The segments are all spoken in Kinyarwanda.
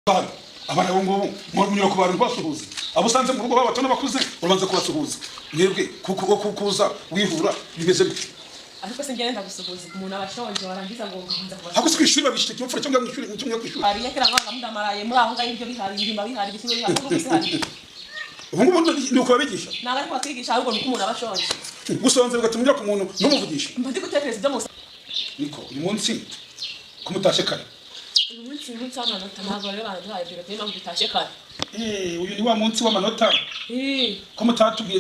abana bo ngo munyura ku bantu basuhuza abo usanze mu rugo babato n'abakuze ubanza kubasuhuza mwebwe kuza wihura bimeze bite ariko se ngenda gusuhuza umuntu abashonje warangiza ngo nganza kubasuhuza hako kwishuri babishite cyopfura cyangwa mwishuri mutumye kwishuri ari yakira ngo ndamaraye muri aho ngaho ibyo bihari ibihimba bihari bisigo bihari ngo bisihari ubu ngubu ni uko babigisha ntabwo ariko bakigisha ahubwo nuko umuntu abashonje gusonze bigatumira ku muntu n'umuvugisha mbazi gutekereza ibyo musa niko uyu munsi kumutashe kare uyu munsi w'amanota ntabwo rero baraduhaye biro tuma mutashe kare uyu ni wa munsi w'amanota ko mutatubwiye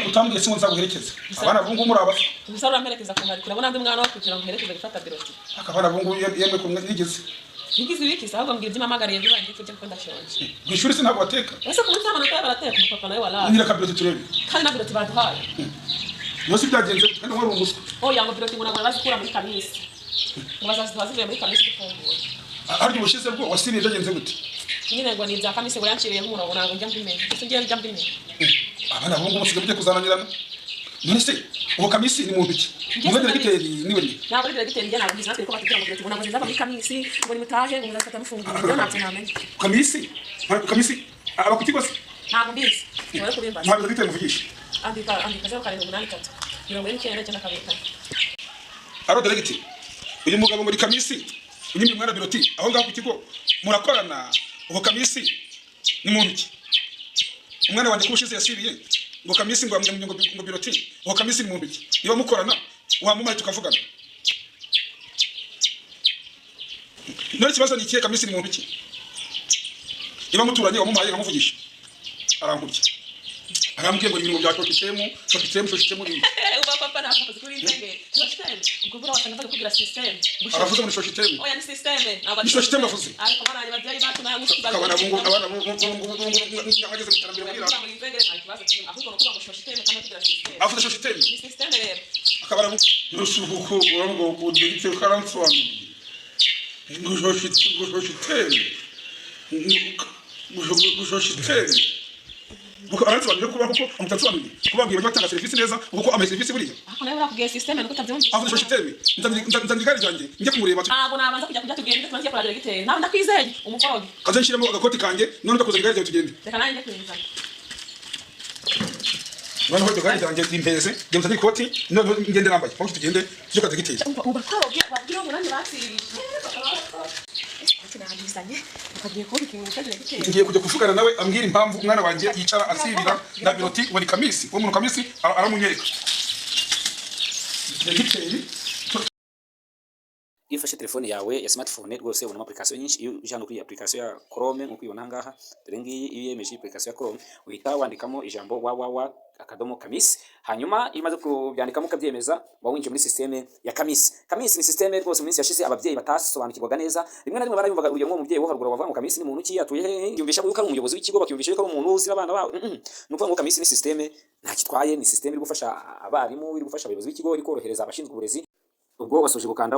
utambwiye se nzaguherekeza abana bungu muri aba ubisara uramerekeza ku mari kurabona ndi mwana wo kugira ngo herekeze gufata biro akabana bungu yemwe kumwe nigeze Ngize ibiki ahubwo mbwira ibyo mamagariye byo bangiye kujya kwenda shonje mwishuri se ntabwo wateka ese ku munsi w'amanota barateka papa nawe wala ngira kabiro turebe kandi na biro baduhaye Nose byagenze kandi wari umuswe oya ngo biro timuna ngo bazikura muri kamisi ngo bazazivuye muri kamisi gufungura ariko ubushize bwo wasiriye byagenze gute nyine ngo niza kamisi ngo yanciriye nk'umurongo ntabwo njya mbimenya ese ngiye njya mbimenya abana bungu musiga byo kuzananirana none uwo kamisi ni muntu ki mwe diregiteri niwe ni ntabwo ari diregiteri njye ntabwo nzi natwe ko batubwira ngo biro timuna ngo ziza muri kamisi ngo ni mutahe ngo muzafata mufungura ibyo ntabwo namenye kamisi abakutigo se ntabwo mbizi ntabwo kubimbaza ntabwo diregiteri muvugisha andika 083 93 aro diregiteri uyu mugabo muri kamisi unyimye mwana biroti aho ngaho ku kigo murakorana uwo kamisi ni muntu ki umwana wanje kubushize yasiriye ngo kamisi ngo amwe ngo biroti uwo kamisi ni muntu ki niba mukorana wamumaye tukavugana none kibazo ni kiye kamisi ni muntu ki niba muturanye wamumaye nkamuvugisha arankurya arambwiye ngo ibintu bya shokitemu ni uba papa na papa kuri ndege shokitemu ubwo bura wasanga kugira system aravuze muri shokitemu oya ni system ni shokitemu avuze ariko bana babyari batuna ngusubiza abana bungu ngageze mutarambira kugira ahubwo kuba ngo shokitemu kandi kugira system avuze shokitemu ni system rero akabara nusubuko ngo kudirite karantswani ngo shokitemu Buko aransobanurira kuba kuko umutatsobanurira kubabwira batanga serivisi neza kuko ama serivisi buriya ako nawe bakubwiye system nuko utabyumva avuze shokitemu nzandikari janjye njye kumureba ntabwo nabanza kujya tubwira ibyo tumaze kora diregiteri ntabwo ndakwizeye umukoroge kaze nshiremo agakoti kanjye none ndakoze igare ryawe tugende reka nanjye kwinza bana hodo gari janjye impeze ngenza n'ikoti none ngende nambaye kuko tugende cyo kaze giteye uba twaroge babwira ngo nanjye batsirije ngiye kujya kuvugana nawe ambwira impamvu umwana wanjye yicara asibira na biroti wari kamisi uwo muntu kamisi aramunyereka ifashe telefone yawe ya smartphone rwose ubona application nyinshi iyo ujana kuri application ya Chrome nko uyibona ngaha dore ngiyi iyo yemeje application ya Chrome uhita wandikamo ijambo akadomo kamisi hanyuma imaze kubyandikamo kabyemeza wawinje muri systeme ya kamisi ni systeme rwose muri yashize ababyeyi batasobanukirwaga neza rimwe na rimwe barayumvaga uryo umubyeyi wo haruguru bavuga ngo kamisi ni muntu ki yatuye he yumvisha ko ari umuyobozi w'ikigo bakiyumvisha ko ari umuntu uzira abana babo nuko ngo kamisi ni systeme nta kitwaye ni systeme iri gufasha abarimu iri gufasha abayobozi b'ikigo iri korohereza abashinzwe uburezi ubwo wasoje gukanda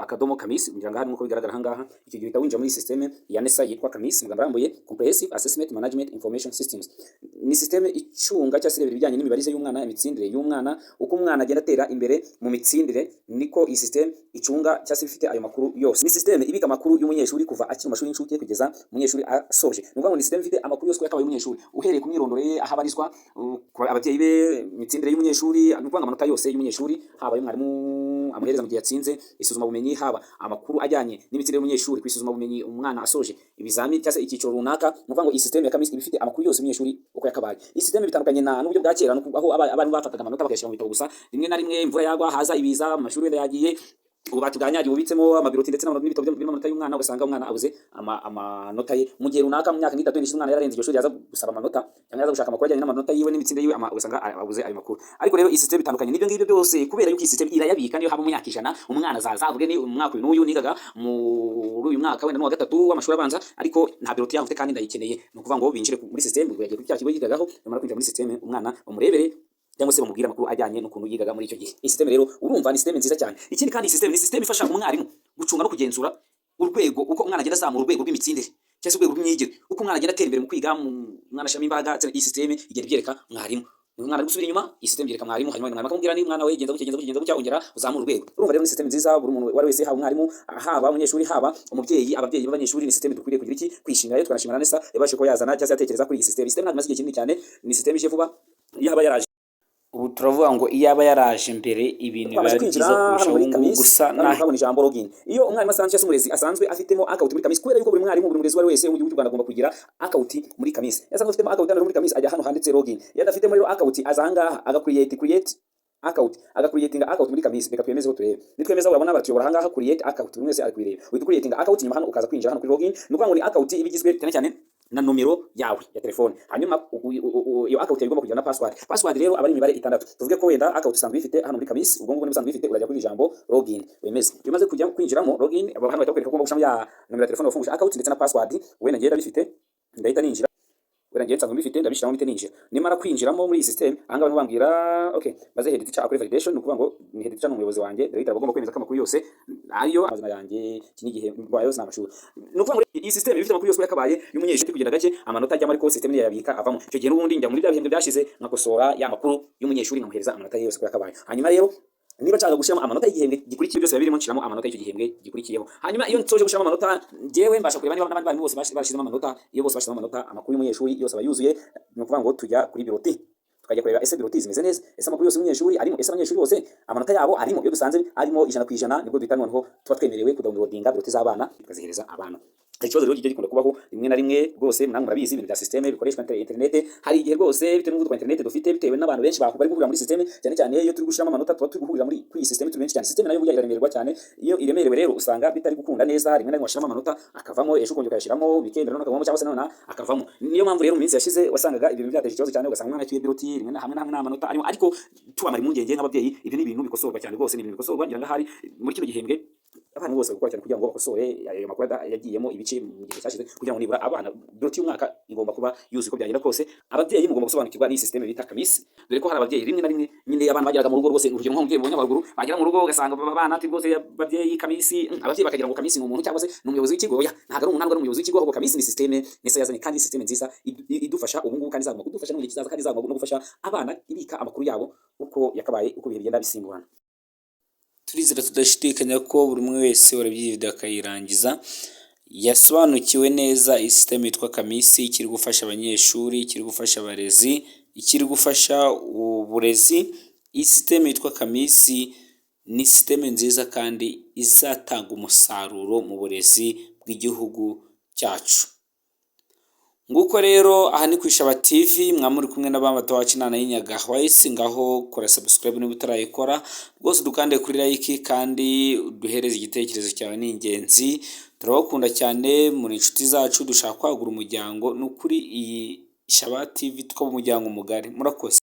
akadomo kamisi ngira ngaha nuko bigaragara hangaha iki gihe winjira muri systeme ya NESA yitwa kamisi ngamba rambuye Comprehensive Assessment Management Information Systems ni systeme icunga cyangwa se ibijyanye n'imibarize y'umwana imitsindire y'umwana uko umwana agenda atera imbere mu mitsindire niko iyi systeme icunga cyangwa se ifite ayo makuru yose ni systeme ibika amakuru y'umunyeshuri kuva akiri mu mashuri y'incuke kugeza umunyeshuri asoje nuko ni systeme ifite amakuru yose yakabaye umunyeshuri uhereye ku myirondoro ye ahabarizwa ababyeyi be imitsindire y'umunyeshuri nuko amanota yose y'umunyeshuri haba y'umwarimu amuhereza mu gihe yatsinze isuzuma bumenyi haba amakuru ajyanye n'imitsindire y'umunyeshuri kwisuzuma bumenyi umwana asoje ibizami cyangwa se icyiciro runaka nuvuga ngo iyi system ya kamisi ibifite amakuru yose y'umunyeshuri uko yakabaye iyi system bitandukanye na n'uburyo bwa kera aho abantu bafataga amanota bakayashyira mu bitabo gusa rimwe na rimwe imvura yagwa haza ibiza mu mashuri wenda yagiye ubu batuganya ubitsemo amabiroti ndetse n'ibitabo by'amanota y'umwana ugasanga umwana abuze amanota ye mu gihe runaka mu myaka nk'itatu n'ishize umwana yararenze iryo shuri yaza gusaba amanota cyangwa yaza gushaka amakuru ajyanye n'amanota yiwe n'imitsindire yiwe ugasanga abuze ayo makuru ariko rero iyi system bitandukanye n'ibyo ngibyo byose kubera yuko iyi system irayabika niyo haba mu myaka 100 umwana azavuge ni umwaka n'uyu nigaga muri uyu mwaka wenda no wa gatatu w'amashuri abanza ariko nta biroti yafite kandi ndayikeneye no kuvuga ngo binjire muri system yagiye kuri cya kigo yigagaho nyamara kwinjira muri system umwana umurebere cyangwa se bamubwira amakuru ajyanye n'ukuntu yigaga muri icyo gihe iyi system rero urumva ni system nziza cyane ikindi kandi iyi system ifasha umwarimu gucunga no kugenzura urwego uko umwana agenda azamura urwego rw'imitsindire cyangwa se urwego rw'imyigire uko umwana agenda atera imbere mu kwiga umwana ashiramo imbaraga iyi system igenda ibyereka mwarimu umwana ari gusubira inyuma iyi system yereka mwarimu, hanyuma mwarimu akamubwira ni mwana we genza gutya ongera uzamura urwego. Urumva rero ni system nziza, buri muntu wari wese, haba umwarimu, haba umunyeshuri, haba umubyeyi, ababyeyi b'abanyeshuri, ni system dukwiriye kugira iki kwishimira. Rero twanashimira Nesa yabashe ko yazana cyangwa yatekereza kuri iyi system. System ntabwo imaze igihe kinini cyane, ni system ije vuba, yaba yaraje ubu turavuga ngo iyaba yaraje mbere ibintu biba byiza kurushaho. Ubu gusa ntabona ijambo login. Iyo umwarimu asanzwe cyangwa umurezi asanzwe afitemo account muri Kamisi, kubera yuko buri mwarimu, buri murezi wari wese mu gihugu cy'u Rwanda agomba kugira account muri Kamisi. Yasanzwe afitemo account muri Kamisi, ajya hano handitse login. Iyo adafitemo rero account azangaha create account, creating account muri Kamisi. Reka twemeze ko turebe, nitwemeza urabona batuyobora hangaha create account, buri wese ari kwireba. Uhita creating account, nyuma hano ukaza kwinjira hano kuri login. Ni ukuvuga ngo ni account ibigizwe cyane cyane na nomero yawe ya telefone, hanyuma iyo account igomba kugira na password. Password rero aba ari imibare 6. Tuvuge ko wenda account usanzwe ifite hano muri Kamisi, ubwo ngubwo nibusanzwe ifite, urajya kuri ijambo login wemeze. Iyo umaze kujya kwinjiramo login, hano bahita ko ugomba gushamo ya nomero ya telefone wafunguje account ndetse na password. Wenda ngenda bifite, ndahita ninjira. Wenda ngiye nsanzwe mbifite, ndabishiramo bite ninjira. Nimara kwinjiramo muri iyi system, ahanga abantu bambwira okay, baze head teacher akore validation. Nukuvuga ngo ni head teacher n'umuyobozi wanjye, director bagomba kwemeza ko amakuru yose ariyo, amazina yanjye, kinigihe ndwaye yose n'amashuri. Nukuvuga ngo iyi system ifite amakuru yose yakabaye y'umunyeshuri kugenda gake, amanota ajyamo, ariko system niyo yabika avamo. Icyo gihe n'ubundi njya muri bya bihembwe byashize nkakosora ya makuru y'umunyeshuri nkamuhereza amanota yose ko yakabaye. Hanyuma rero niba nshaka gushiramo amanota y'igihembwe gikurikiye, byose birimo nshiramo amanota y'icyo gihembwe gikurikiyeho. Hanyuma iyo nsoje gushiramo amanota, jewe mbasha kureba niba n'abandi bose bashizemo amanota. Iyo bose bashizemo amanota, amakuru y'umunyeshuri yose abayuzuye, no kuvuga ngo tujya kuri biroti, tukajya kureba ese biroti zimeze neza, ese amakuru yose y'umunyeshuri arimo, ese abanyeshuri bose amanota yabo arimo. Iyo dusanze arimo 100%, nibwo duhita noneho tuba twemerewe kudownloadinga biroti z'abana tukazihereza abana. Ikibazo rero gikunda kubaho rimwe na rimwe rwose, namwe murabizi ibintu bya system bikoreshwa internet. Hari igihe rwose bitewe n'uko internet dufite, bitewe n'abantu benshi bari guhurira muri system, cyane cyane iyo turi gushiramo amanota tuba turi guhurira muri iyi system turi benshi cyane. System nayo burya iraremererwa cyane, iyo iremerewe rero usanga bitari gukunda neza. Rimwe na rimwe washiramo amanota akavamo, ejo ukongera ukayashiramo, bikendera none akavamo, cyangwa se none akavamo. Niyo mpamvu rero mu minsi yashize wasangaga ibintu byateje ikibazo cyane, ugasanga umwana atuye biroti rimwe na hamwe n'amanota arimo. Ariko tubamara impungenge nk'ababyeyi, ibi ni ibintu bikosorwa cyane rwose, ni ibintu bikosorwa. Ngira ngo hari muri kino gihembwe abantu bose gukora cyane kugira ngo bakosore ayo makuru yagiyemo ibice mu gihe cyashize, kugira ngo nibura abana biroti y'umwaka igomba kuba yuzuye uko byagenda kose. Ababyeyi mugomba gusobanukirwa n'iyi system bita Kamisi, dore ko hari ababyeyi rimwe na rimwe nyine abana bageraga mu rugo rwose, urugero nko mu Nyaruguru bagera mu rugo ugasanga abana ati rwose ababyeyi Kamisi, ababyeyi bakagira ngo Kamisi ni umuntu cyangwa se ni umuyobozi w'ikigo. Oya, ntabwo ari umuntu, ari umuyobozi w'ikigo, ahubwo Kamisi ni system Nesa yazanye, kandi system nziza idufasha ubu ngubu, kandi izagomba kudufasha no mu gihe kizaza, kandi izagomba no gufasha abana ibika amakuru yabo uko yakabaye, uko bihe bigenda bisimburana. Turizera tudashidikanya ko buri umwe wese warabyize akayirangiza yasobanukiwe neza iyi system yitwa Kamisi, ikiri gufasha abanyeshuri, ikiri gufasha abarezi, ikiri gufasha uburezi. Iyi system yitwa Kamisi ni system nziza kandi izatanga umusaruro mu burezi bw'igihugu cyacu. Nguko rero aha ni Kwishaba TV, mwamuri kumwe n'abamata wacu Nana y'Inyagahwayisi. Ngaho kora subscribe niba utarayikora rwose, dukande kuri like kandi duhereze igitekerezo cyawe, ni ingenzi. Turabakunda cyane, muri inshuti zacu, dushaka kwagura umuryango. N'ukuri iyi Ishaba TV tukaba umuryango mugari. Murakoze.